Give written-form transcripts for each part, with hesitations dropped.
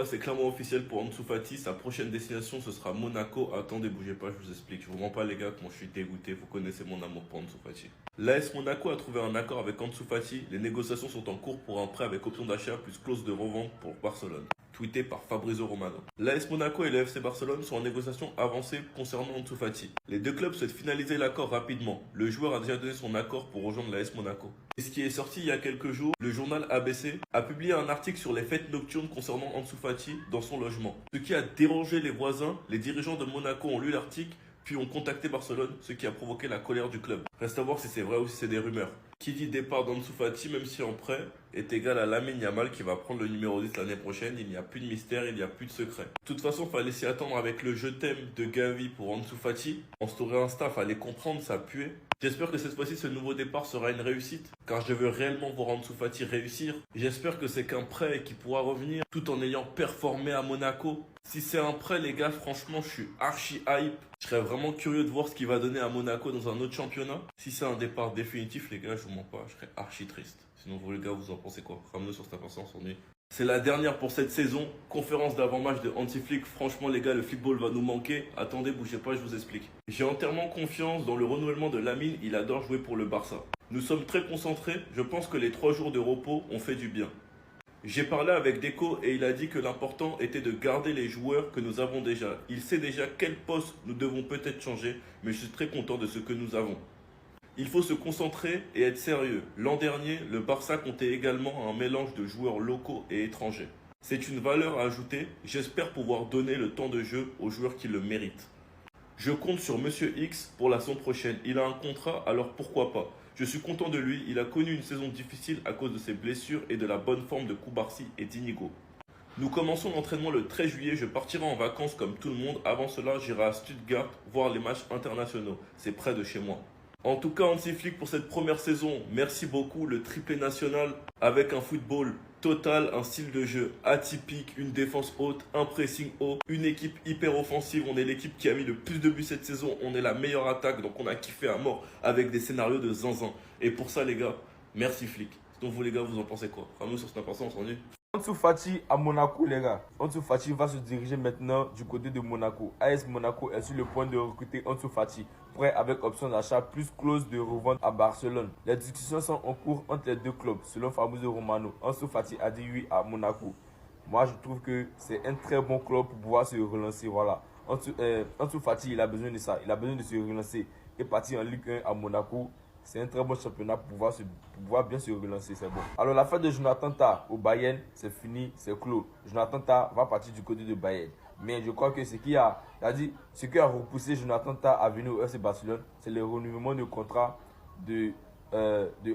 gars, c'est clairement officiel pour Ansu Fati. Sa prochaine destination, ce sera Monaco. Attendez, bougez pas, je vous explique. Je vous mens pas, les gars, comment je suis dégoûté. Vous connaissez mon amour pour Ansu Fati. L'AS Monaco a trouvé un accord avec Ansu Fati. Les négociations sont en cours pour un prêt avec option d'achat plus clause de revente pour Barcelone. Tweeté par Fabrizio Romano. L'AS Monaco et le FC Barcelone sont en négociation avancée concernant Ansu Fati. Les deux clubs souhaitent finaliser l'accord rapidement. Le joueur a déjà donné son accord pour rejoindre l'AS Monaco. Et ce qui est sorti il y a quelques jours, le journal ABC a publié un article sur les fêtes nocturnes concernant Ansu Fati dans son logement. Ce qui a dérangé les voisins, les dirigeants de Monaco ont lu l'article puis ont contacté Barcelone, ce qui a provoqué la colère du club. Reste à voir si c'est vrai ou si c'est des rumeurs. Qui dit départ d'Ansu Fati, même si en prêt, est égal à Lamine Yamal qui va prendre le numéro 10 l'année prochaine. Il n'y a plus de mystère, il n'y a plus de secret. De toute façon, fallait s'y attendre avec le je t'aime de Gavi pour Ansu Fati. Instaurer un staff, fallait comprendre, ça puait. J'espère que cette fois-ci, ce nouveau départ sera une réussite, car je veux réellement voir Ansu Fati réussir. J'espère que c'est qu'un prêt qui pourra revenir, tout en ayant performé à Monaco. Si c'est un prêt, les gars, franchement, je suis archi hype. Je serais vraiment curieux de voir ce qu'il va donner à Monaco dans un autre championnat. Si c'est un départ définitif, les gars, je vous mens pas, je serais archi triste. Sinon, vous les gars, vous en pensez quoi? Ramenez sur cette pensée, on s'ennuie. C'est la dernière pour cette saison. Conférence d'avant-match de Hansi Flick. Franchement, les gars, le football va nous manquer. Attendez, bougez pas, je vous explique. J'ai entièrement confiance dans le renouvellement de Lamine. Il adore jouer pour le Barça. Nous sommes très concentrés. Je pense que les 3 jours de repos ont fait du bien. J'ai parlé avec Deco et il a dit que l'important était de garder les joueurs que nous avons déjà. Il sait déjà quel poste nous devons peut-être changer, mais je suis très content de ce que nous avons. Il faut se concentrer et être sérieux. L'an dernier, le Barça comptait également un mélange de joueurs locaux et étrangers. C'est une valeur à ajouter. J'espère pouvoir donner le temps de jeu aux joueurs qui le méritent. Je compte sur Monsieur X pour la saison prochaine. Il a un contrat, alors pourquoi pas? Je suis content de lui. Il a connu une saison difficile à cause de ses blessures et de la bonne forme de Koubarsi et d'Inigo. Nous commençons l'entraînement le 13 juillet. Je partirai en vacances comme tout le monde. Avant cela, j'irai à Stuttgart voir les matchs internationaux. C'est près de chez moi. En tout cas, Hansi Flick pour cette première saison, merci beaucoup. Le triplé national avec un football total, un style de jeu atypique, une défense haute, un pressing haut, une équipe hyper offensive. On est l'équipe qui a mis le plus de buts cette saison. On est la meilleure attaque, donc on a kiffé à mort avec des scénarios de zinzin. Et pour ça, les gars, merci Flick. Sinon, vous les gars, vous en pensez quoi? Ramenez sur Snap, on s'en dit. Ansu Fati à Monaco, les gars. Ansu Fati va se diriger maintenant du côté de Monaco. AS Monaco est sur le point de recruter Ansu Fati, prêt avec option d'achat plus clause de revente à Barcelone. Les discussions sont en cours entre les deux clubs, selon Fabrizio Romano. Ansu Fati a dit oui à Monaco. Moi, je trouve que c'est un très bon club pour pouvoir se relancer. Voilà. Ansu Fati, il a besoin de ça. Il a besoin de se relancer et partir en Ligue 1 à Monaco. C'est un très bon championnat pour pouvoir bien se relancer, c'est bon. Alors la fin de Jonathan Tah au Bayern, c'est fini, c'est clos. Jonathan Tah va partir du côté de Bayern. Mais je crois que ce qui a repoussé Jonathan Tah à venir au FC Barcelone, c'est le renouvellement de contrat de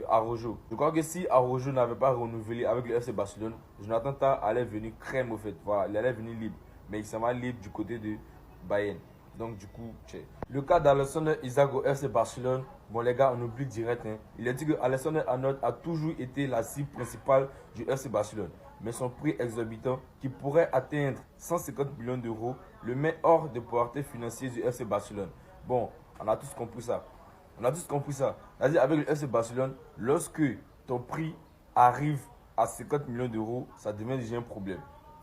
Araujo. Je crois que si Araujo n'avait pas renouvelé avec le FC Barcelone, Jonathan Tah allait venir crème au fait. Voilà, il allait venir libre. Mais il s'en va libre du côté de Bayern. Donc du coup, le cas d'Alessandro Isaac au FC Barcelone, bon les gars, on oublie direct. Il a dit que Alessandro Arnold a toujours été la cible principale du FC Barcelone. Mais son prix exorbitant, qui pourrait atteindre 150 millions d'euros, le met hors de portée financière du FC Barcelone. Bon, on a tous compris ça. C'est-à-dire avec le FC Barcelone, lorsque ton prix arrive à 50 millions d'euros, ça devient déjà un problème.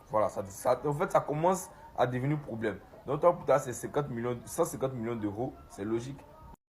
Voilà, en fait, ça commence à devenir un problème. Donc, pour toi, c'est 150 millions d'euros, c'est logique.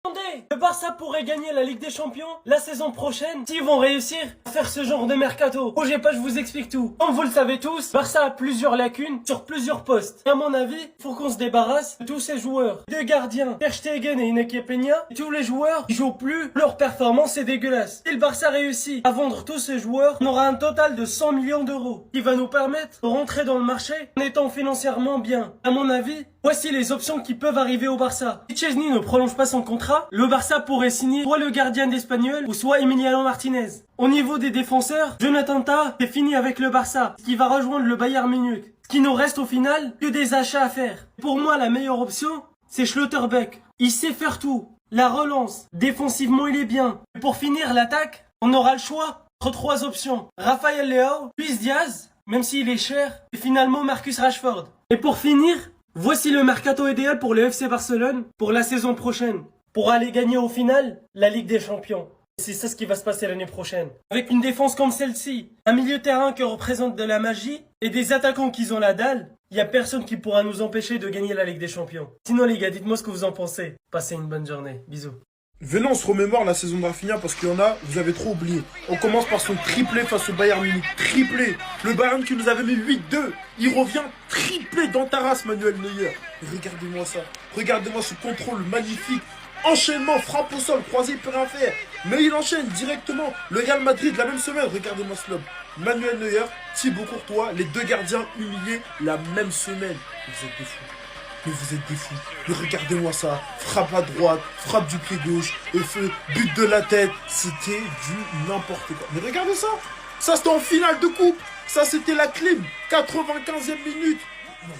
Attendez, le Barça pourrait gagner la Ligue des Champions la saison prochaine s'ils vont réussir à faire ce genre de mercato. Bougez pas, je vous explique tout. Comme vous le savez tous, Barça a plusieurs lacunes sur plusieurs postes. Et à mon avis, faut qu'on se débarrasse de tous ces joueurs. Deux gardiens, Ter Stegen et Iñaki Peña, et tous les joueurs qui jouent plus, leur performance est dégueulasse. Si le Barça réussit à vendre tous ces joueurs, on aura un total de 100 millions d'euros qui va nous permettre de rentrer dans le marché en étant financièrement bien. À mon avis, voici les options qui peuvent arriver au Barça. Si Chesney ne prolonge pas son contrat, le Barça pourrait signer soit le gardien d'Espagnol ou soit Emiliano Martinez. Au niveau des défenseurs, Jonathan Tah est fini avec le Barça, qui va rejoindre le Bayern Munich. Ce qui nous reste au final que des achats à faire. Pour moi, la meilleure option, c'est Schlotterbeck. Il sait faire tout. La relance, défensivement il est bien. Et pour finir l'attaque, on aura le choix entre 3 options. Rafael Leao, Luis Diaz, même s'il est cher, et finalement Marcus Rashford. Et pour finir, voici le mercato idéal pour le FC Barcelone pour la saison prochaine, pour aller gagner au final la Ligue des Champions. C'est ça ce qui va se passer l'année prochaine. Avec une défense comme celle-ci, un milieu de terrain qui représente de la magie, et des attaquants qui ont la dalle, il y a personne qui pourra nous empêcher de gagner la Ligue des Champions. Sinon les gars, dites-moi ce que vous en pensez. Passez une bonne journée. Bisous. Venez, on se remémore la saison de Rafinha parce qu'il y en a, vous avez trop oublié. On commence par son triplé face au Bayern Munich. Triplé. Le Bayern qui nous avait mis 8-2. Il revient triplé dans ta race, Manuel Neuer. Regardez-moi ça. Regardez-moi ce contrôle magnifique. Enchaînement, frappe au sol, croisé, il peut rien faire. Mais il enchaîne directement. Le Real Madrid la même semaine. Regardez-moi ce lob. Manuel Neuer, Thibaut Courtois, les deux gardiens humiliés la même semaine. Vous êtes des fous. Mais vous êtes des fous. Mais regardez-moi ça. Frappe à droite, frappe du pied gauche, feu, but de la tête. C'était du n'importe quoi. Mais regardez ça. Ça, c'était en finale de coupe. Ça, c'était la clim. 95e minute. Non,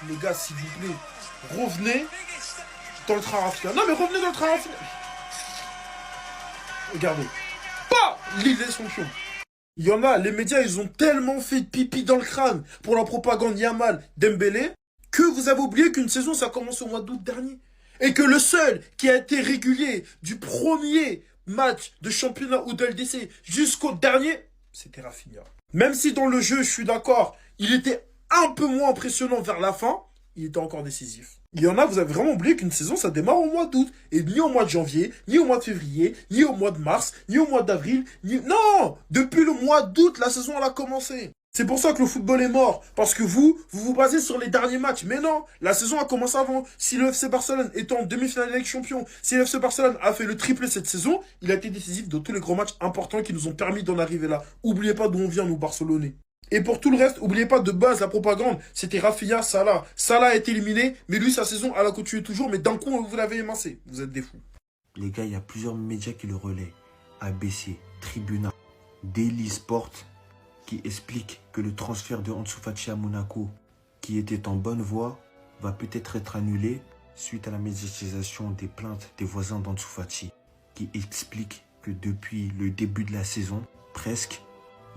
les gars, s'il vous plaît, revenez dans le train Rafinha. Non, mais revenez dans le train Rafinha. Regardez. Pas l'idée son champion. Il y en a, les médias, ils ont tellement fait de pipi dans le crâne pour la propagande Yamal, Dembélé, que vous avez oublié qu'une saison, ça commence au mois d'août dernier. Et que le seul qui a été régulier du premier match de championnat ou de LDC jusqu'au dernier, c'était Rafinha. Même si dans le jeu, je suis d'accord, il était un peu moins impressionnant vers la fin, il était encore décisif. Il y en a, vous avez vraiment oublié qu'une saison, ça démarre au mois d'août. Et ni au mois de janvier, ni au mois de février, ni au mois de mars, ni au mois d'avril, ni... Non! Depuis le mois d'août, la saison, elle a commencé. C'est pour ça que le football est mort. Parce que vous basez sur les derniers matchs. Mais non, la saison a commencé avant. Si le FC Barcelone est en demi-finale de Ligue des Champions, si le FC Barcelone a fait le triplé cette saison, il a été décisif de tous les gros matchs importants qui nous ont permis d'en arriver là. Oubliez pas d'où on vient, nous, Barcelonais. Et pour tout le reste, oubliez pas de base la propagande, c'était Rafinha, Salah. Salah a été éliminé, mais lui, sa saison, elle a continué toujours, mais d'un coup, vous l'avez émincé. Vous êtes des fous. Les gars, il y a plusieurs médias qui le relaient. ABC, Tribuna, Daily Sport, qui expliquent que le transfert de Ansu Fati à Monaco, qui était en bonne voie, va peut-être être annulé suite à la médiatisation des plaintes des voisins d'Ansu Fati, qui expliquent que depuis le début de la saison, presque,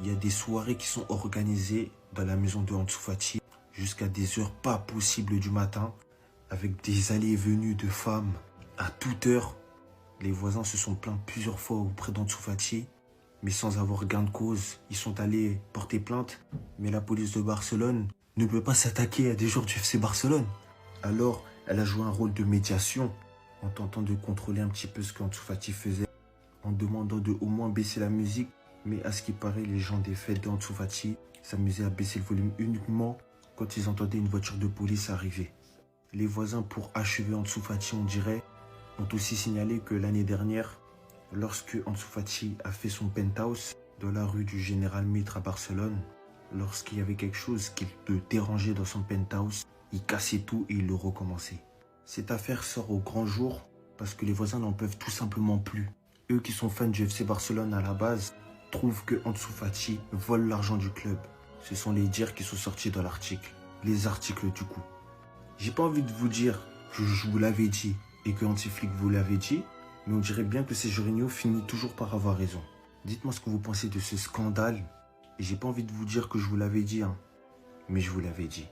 il y a des soirées qui sont organisées dans la maison de Ansu Fati jusqu'à des heures pas possibles du matin, avec des allées et venues de femmes à toute heure. Les voisins se sont plaints plusieurs fois auprès d'Ansu Fati, mais sans avoir gain de cause. Ils sont allés porter plainte, mais la police de Barcelone ne peut pas s'attaquer à des joueurs du FC Barcelone. Alors, elle a joué un rôle de médiation en tentant de contrôler un petit peu ce qu'Ansu Fati faisait, en demandant de au moins baisser la musique. Mais à ce qui paraît, les gens des fêtes d'Ansu Fati s'amusaient à baisser le volume uniquement quand ils entendaient une voiture de police arriver. Les voisins, pour achever Ansu Fati, on dirait, ont aussi signalé que l'année dernière, lorsque Ansu Fati a fait son penthouse dans la rue du Général Mitre à Barcelone, lorsqu'il y avait quelque chose qui le dérangeait dans son penthouse, il cassait tout et il le recommençait. Cette affaire sort au grand jour parce que les voisins n'en peuvent tout simplement plus. Eux qui sont fans du FC Barcelone à la base, trouvent que Ansu Fati vole l'argent du club. Ce sont les dires qui sont sortis dans l'article. Les articles du coup. J'ai pas envie de vous dire que je vous l'avais dit et que Anti-Flic vous l'avait dit, mais on dirait bien que ces Jorginho finit toujours par avoir raison. Dites-moi ce que vous pensez de ce scandale. Et j'ai pas envie de vous dire que je vous l'avais dit, mais je vous l'avais dit.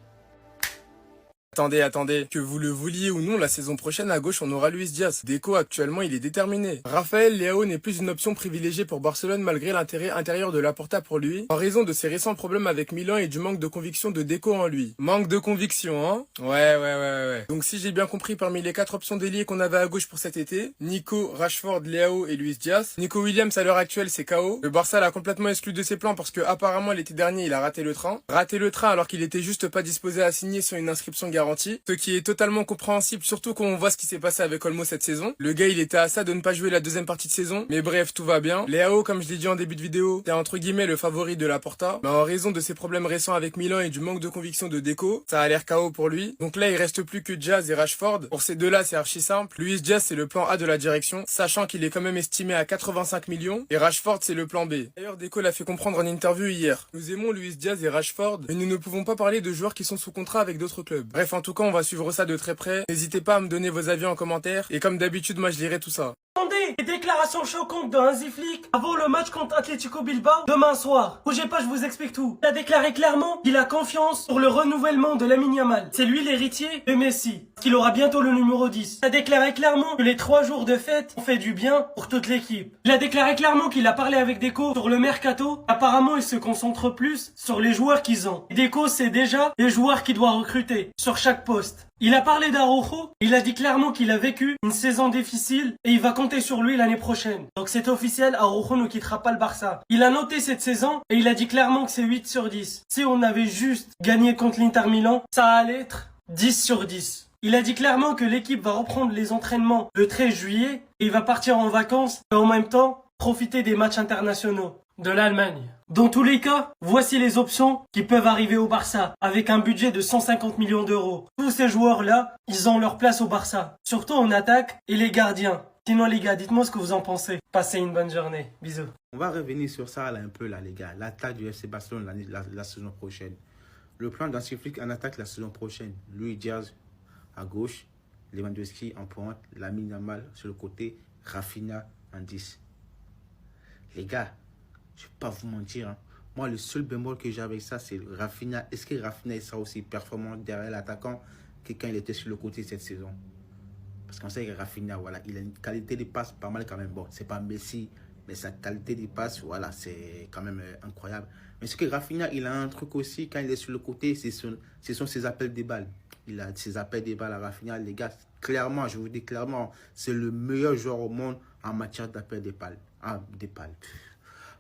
Attendez, que vous le vouliez ou non, la saison prochaine à gauche on aura Luis Diaz. Deco actuellement il est déterminé. Raphaël Leao n'est plus une option privilégiée pour Barcelone malgré l'intérêt intérieur de Laporta pour lui, en raison de ses récents problèmes avec Milan et du manque de conviction de Deco en lui. Manque de conviction, hein? Ouais. Donc si j'ai bien compris, parmi les 4 options d'ailier qu'on avait à gauche pour cet été, Nico, Rashford, Leao et Luis Diaz, Nico Williams à l'heure actuelle c'est KO. Le Barça l'a complètement exclu de ses plans parce que apparemment l'été dernier il a raté le train. Raté le train alors qu'il était juste pas disposé à signer sur une inscription garantie. Ce qui est totalement compréhensible, surtout quand on voit ce qui s'est passé avec Olmo cette saison. Le gars il était à ça de ne pas jouer la deuxième partie de saison, mais bref, tout va bien. Leao, comme je l'ai dit en début de vidéo, c'est entre guillemets le favori de Laporta, mais en raison de ses problèmes récents avec Milan et du manque de conviction de Deco, ça a l'air KO pour lui. Donc là il reste plus que Diaz et Rashford. Pour ces deux-là c'est archi simple. Luis Diaz c'est le plan A de la direction, sachant qu'il est quand même estimé à 85 millions, et Rashford c'est le plan B. D'ailleurs Deco l'a fait comprendre en interview hier. Nous aimons Luis Diaz et Rashford, mais nous ne pouvons pas parler de joueurs qui sont sous contrat avec d'autres clubs. Bref, en tout cas on va suivre ça de très près. N'hésitez pas à me donner vos avis en commentaire. Et comme d'habitude, moi je lirai tout ça. attendez, les déclarations choquantes de Hansi Flick avant le match contre Atlético Bilbao demain soir. Bougez pas, je vous explique tout. Il a déclaré clairement qu'il a confiance pour le renouvellement de Lamine Yamal. C'est lui l'héritier de Messi, qu'il aura bientôt le numéro 10. Il a déclaré clairement que les 3 jours de fête ont fait du bien pour toute l'équipe. Il a déclaré clairement qu'il a parlé avec Deco sur le mercato. Apparemment, il se concentre plus sur les joueurs qu'ils ont. Deco, c'est déjà les joueurs qu'il doit recruter sur chaque poste. Il a parlé d'Araujo, il a dit clairement qu'il a vécu une saison difficile et il va compter sur lui l'année prochaine. Donc c'est officiel, Araujo ne quittera pas le Barça. Il a noté cette saison et il a dit clairement que c'est 8 sur 10. Si on avait juste gagné contre l'Inter Milan, ça allait être 10 sur 10. Il a dit clairement que l'équipe va reprendre les entraînements le 13 juillet et il va partir en vacances et en même temps profiter des matchs internationaux de l'Allemagne. Dans tous les cas, voici les options qui peuvent arriver au Barça avec un budget de 150 millions d'euros. Tous ces joueurs-là, ils ont leur place au Barça, surtout en attaque et les gardiens. Sinon les gars, dites-moi ce que vous en pensez. Passez une bonne journée. Bisous. On va revenir sur ça là, un peu là les gars. L'attaque du FC Barcelone la saison prochaine. Le plan d'Hansi Flick en attaque la saison prochaine. Luis Diaz à gauche, Lewandowski en pointe, Lamine Yamal sur le côté, Rafinha en 10. Les gars, je ne vais pas vous mentir. Hein. Moi, le seul bémol que j'ai avec ça, c'est Rafinha. Est-ce que Rafinha sera aussi performant derrière l'attaquant que quand il était sur le côté cette saison? Parce qu'on sait que Rafinha, voilà, il a une qualité de passe pas mal quand même. Bon, c'est pas Messi, mais sa qualité de passe, voilà, c'est quand même incroyable. Mais ce que Rafinha, il a un truc aussi, quand il est sur le côté, ce sont ses appels de balles. Il a ses appels de balles à Rafinha. Les gars, clairement, je vous dis clairement, c'est le meilleur joueur au monde en matière d'appels de balles. Ah, des balles.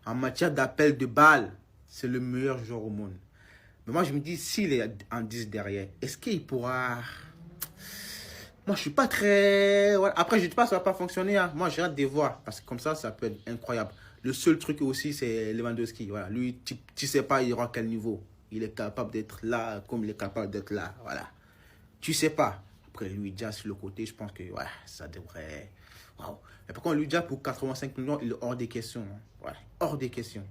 En matière d'appel de balles, c'est le meilleur joueur au monde. Mais moi, je me dis, s'il est en 10 derrière, est-ce qu'il pourra... Moi, je suis pas très... Voilà. Après, je ne dis pas que ça ne va pas fonctionner. Hein. Moi, j'ai hâte de voir. Parce que comme ça peut être incroyable. Le seul truc aussi, c'est Lewandowski. Voilà. Lui, tu ne sais pas, il aura quel niveau. Il est capable d'être là comme il est capable d'être là. Voilà. Tu ne sais pas. Après, lui, déjà sur le côté, je pense que ouais, ça devrait... Wow. Mais par contre, lui, déjà pour 85 millions, il est hors des questions. Hein. Ouais, hors des questions.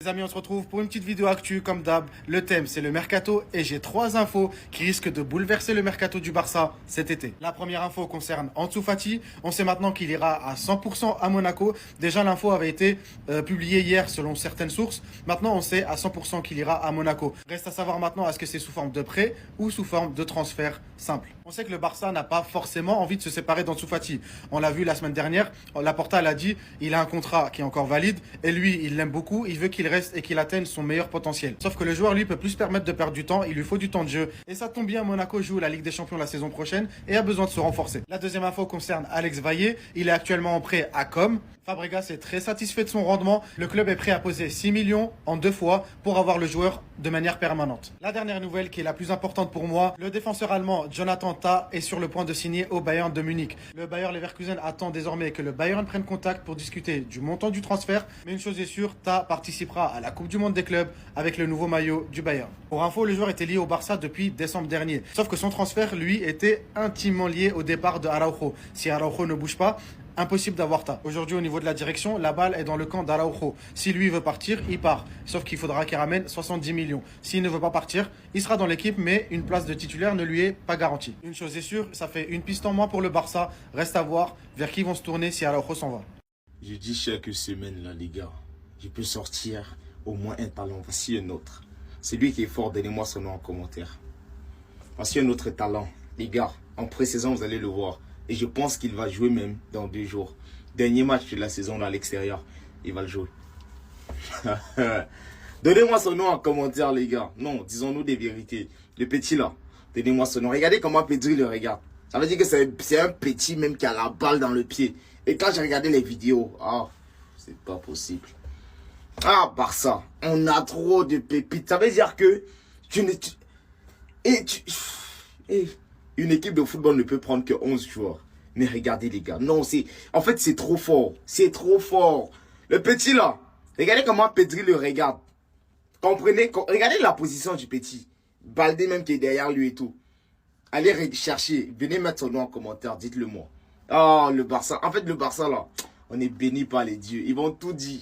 Les amis, on se retrouve pour une petite vidéo actu comme d'hab. Le thème, c'est le mercato et j'ai 3 infos qui risquent de bouleverser le mercato du Barça cet été. La première info concerne Ansu Fati. On sait maintenant qu'il ira à 100% à Monaco. Déjà, l'info avait été publiée hier selon certaines sources. Maintenant, on sait à 100% qu'il ira à Monaco. Reste à savoir maintenant, est-ce que c'est sous forme de prêt ou sous forme de transfert simple. On sait que le Barça n'a pas forcément envie de se séparer d'Ansu Fati. On l'a vu la semaine dernière. Laporta l'a dit, il a un contrat qui est encore valide et lui, il l'aime beaucoup. Il veut qu'il reste et qu'il atteigne son meilleur potentiel. Sauf que le joueur, lui, peut plus se permettre de perdre du temps. Il lui faut du temps de jeu. Et ça tombe bien, Monaco joue la Ligue des Champions la saison prochaine et a besoin de se renforcer. La deuxième info concerne Alex Vaillé. Il est actuellement en prêt à Com. Fabregas est très satisfait de son rendement. Le club est prêt à poser 6 millions en 2 fois pour avoir le joueur de manière permanente. La dernière nouvelle qui est la plus importante pour moi, le défenseur allemand Jonathan Tah est sur le point de signer au Bayern de Munich. Le Bayer Leverkusen attend désormais que le Bayern prenne contact pour discuter du montant du transfert. Mais une chose est sûre, Tah participera à la Coupe du Monde des clubs avec le nouveau maillot du Bayern. Pour info, le joueur était lié au Barça depuis décembre dernier. Sauf que son transfert, lui, était intimement lié au départ de Araujo. Si Araujo ne bouge pas, impossible d'avoir Tah. Aujourd'hui, au niveau de la direction, la balle est dans le camp d'Araujo. Si lui veut partir, il part. Sauf qu'il faudra qu'il ramène 70 millions. S'il ne veut pas partir, il sera dans l'équipe, mais une place de titulaire ne lui est pas garantie. Une chose est sûre, ça fait une piste en moins pour le Barça. Reste à voir vers qui vont se tourner si Araujo s'en va. Je dis chaque semaine, là, les gars, je peux sortir au moins un talent. Voici un autre. C'est lui qui est fort, donnez-moi son nom en commentaire. Voici un autre talent. Les gars, en pré-saison, vous allez le voir. Et je pense qu'il va jouer même dans 2 jours. Dernier match de la saison là, à l'extérieur. Il va le jouer. Donnez-moi son nom en commentaire, les gars. Non, disons-nous des vérités. Le petit là, donnez-moi son nom. Regardez comment Pedri le regarde. Ça veut dire que c'est un petit même qui a la balle dans le pied. Et quand j'ai regardé les vidéos, c'est pas possible. Ah, Barça, on a trop de pépites. Ça veut dire que une équipe de football ne peut prendre que 11 joueurs. Mais regardez les gars, non, en fait c'est trop fort. C'est trop fort. Le petit là, regardez comment Pedri le regarde. Comprenez, regardez la position du petit. Baldé même qui est derrière lui et tout. Allez chercher, venez mettre son nom en commentaire, dites-le moi. Le Barça, en fait le Barça là, on est béni par les dieux. Ils vont tout dire.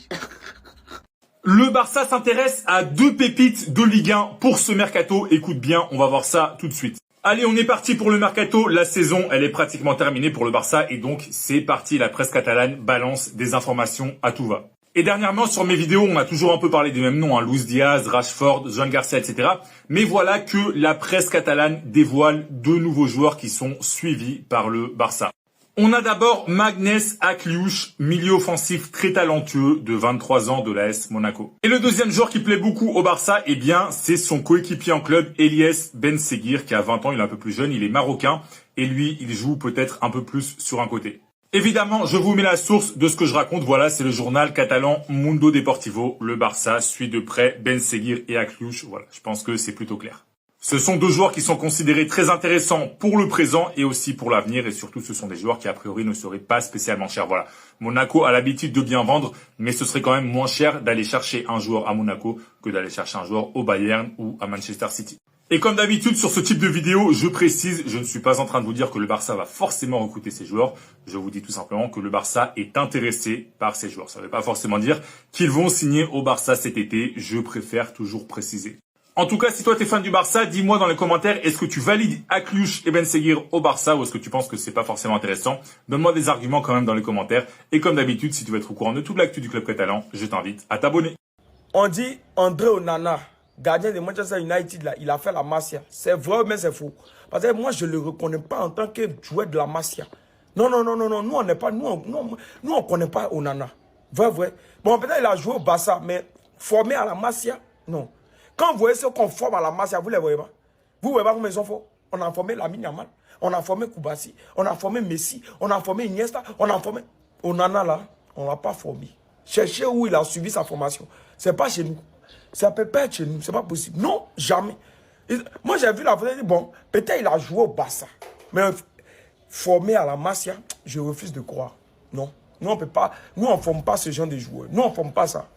Le Barça s'intéresse à 2 pépites de Ligue 1 pour ce mercato. Écoute bien, on va voir ça tout de suite. Allez, on est parti pour le mercato. La saison, elle est pratiquement terminée pour le Barça et donc c'est parti. La presse catalane balance des informations à tout va. Et dernièrement, sur mes vidéos, on a toujours un peu parlé des mêmes noms, hein, Luis Diaz, Rashford, Joan Garcia, etc. Mais voilà que la presse catalane dévoile 2 nouveaux joueurs qui sont suivis par le Barça. On a d'abord Magnès Akliouche, milieu offensif très talentueux de 23 ans de l'AS Monaco. Et le deuxième joueur qui plaît beaucoup au Barça, eh bien, c'est son coéquipier en club, Elias Benseguir, qui a 20 ans, il est un peu plus jeune, il est marocain, et lui, il joue peut-être un peu plus sur un côté. Évidemment, je vous mets la source de ce que je raconte, voilà, c'est le journal catalan Mundo Deportivo. Le Barça suit de près Benseguir et Akliouche, voilà, je pense que c'est plutôt clair. Ce sont 2 joueurs qui sont considérés très intéressants pour le présent et aussi pour l'avenir. Et surtout, ce sont des joueurs qui, a priori, ne seraient pas spécialement chers. Voilà. Monaco a l'habitude de bien vendre, mais ce serait quand même moins cher d'aller chercher un joueur à Monaco que d'aller chercher un joueur au Bayern ou à Manchester City. Et comme d'habitude, sur ce type de vidéo, je précise, je ne suis pas en train de vous dire que le Barça va forcément recruter ces joueurs. Je vous dis tout simplement que le Barça est intéressé par ces joueurs. Ça ne veut pas forcément dire qu'ils vont signer au Barça cet été. Je préfère toujours préciser. En tout cas, si toi t'es fan du Barça, dis-moi dans les commentaires, est-ce que tu valides Akliouche et Benseguir au Barça ou est-ce que tu penses que c'est pas forcément intéressant? Donne-moi des arguments quand même dans les commentaires. Et comme d'habitude, si tu veux être au courant de toute l'actu du club catalan, je t'invite à t'abonner. On dit André Onana, gardien de Manchester United, là, il a fait la Masia. C'est vrai, mais c'est faux. Parce que moi, je ne le reconnais pas en tant que joueur de la Masia. Non. Nous, on n'est pas, nous, on connaît pas Onana. Vrai. Bon, peut-être il a joué au Barça, mais formé à la Masia, non. Quand vous voyez ceux qu'on forme à la Masia, vous ne les voyez pas. Vous ne voyez pas comment ils sont forts. On a formé Lamine Yamal, on a formé Koubassi, on a formé Messi, on a formé Iniesta, on a formé... Onana là, on ne l'a pas formé. Cherchez où il a suivi sa formation. Ce n'est pas chez nous. Ça peut pas être chez nous. Ce n'est pas possible. Non, jamais. Moi, j'ai vu la photo, j'ai dit, bon, peut-être il a joué au Barça. Mais formé à la Masia, je refuse de croire. Non. Nous, on peut pas. Nous, on ne forme pas ce genre de joueurs. Nous, on ne forme pas ça.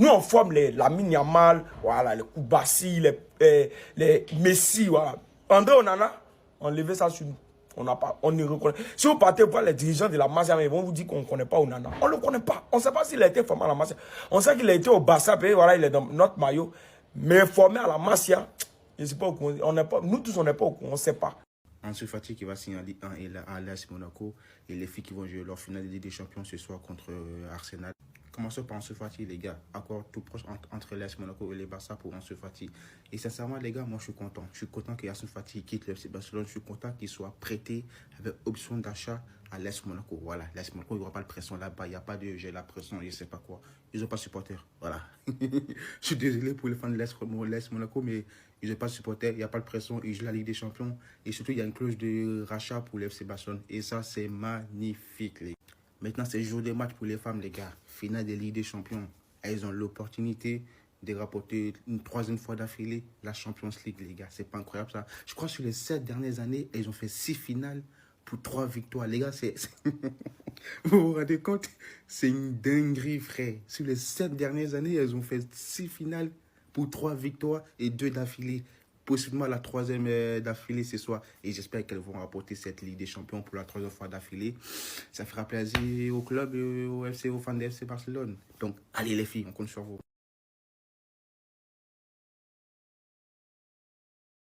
Nous, on forme les Lamine Yamal, voilà, les Koubassi, les Messi, voilà. André Onana, enlevez ça sur nous. On ne reconnaît. Si vous partez voir les dirigeants de la Masia, ils vont vous dire qu'on ne connaît pas Onana. On ne le connaît pas. On ne sait pas s'il a été formé à la Masia. On sait qu'il a été au Barça, voilà, il est dans notre maillot. Mais formé à la Masia, je ne sais pas où on n'est pas. Nous tous, on n'est pas au courant, on ne sait pas. Ansu Fati qui va signer en Ligue 1 et à l'AS Monaco. Et les filles qui vont jouer leur finale de Ligue des Champions ce soir contre Arsenal. Commençons par Ansu Fati, les gars. Accord tout proche entre l'AS Monaco et les Barça pour Ansu Fati. Et sincèrement, les gars, moi je suis content. Je suis content qu'Ansu Fati quitte le FC Barcelone. Je suis content qu'il soit prêté avec option d'achat à l'AS Monaco. Voilà, l'AS Monaco, il n'y aura pas de pression là-bas. Il n'y a pas de j'ai la pression, je ne sais pas quoi. Ils n'ont pas de supporters. Voilà. Je suis désolé pour les fans de l'AS Monaco, mais ils n'ont pas de supporters. Il n'y a pas de pression. Ils jouent la Ligue des Champions. Et surtout, il y a une clause de rachat pour l'FC Barcelone. Et ça, c'est magnifique, les gars. Maintenant, c'est jour des matchs pour les femmes, les gars. Finale des Ligues des Champions. Elles ont l'opportunité de rapporter une 3e fois d'affilée la Champions League, les gars. C'est pas incroyable, ça. Je crois que sur les 7 dernières années, elles ont fait 6 finales pour 3 victoires. Les gars, c'est... vous vous rendez compte? C'est une dinguerie, frère. Sur les 7 dernières années, elles ont fait 6 finales pour 3 victoires et 2 d'affilée. Possiblement la 3e d'affilée ce soir. Et j'espère qu'elles vont rapporter cette Ligue des Champions pour la 3e fois d'affilée. Ça fera plaisir au club, aux fans de FC Barcelone. Donc, allez les filles, on compte sur vous.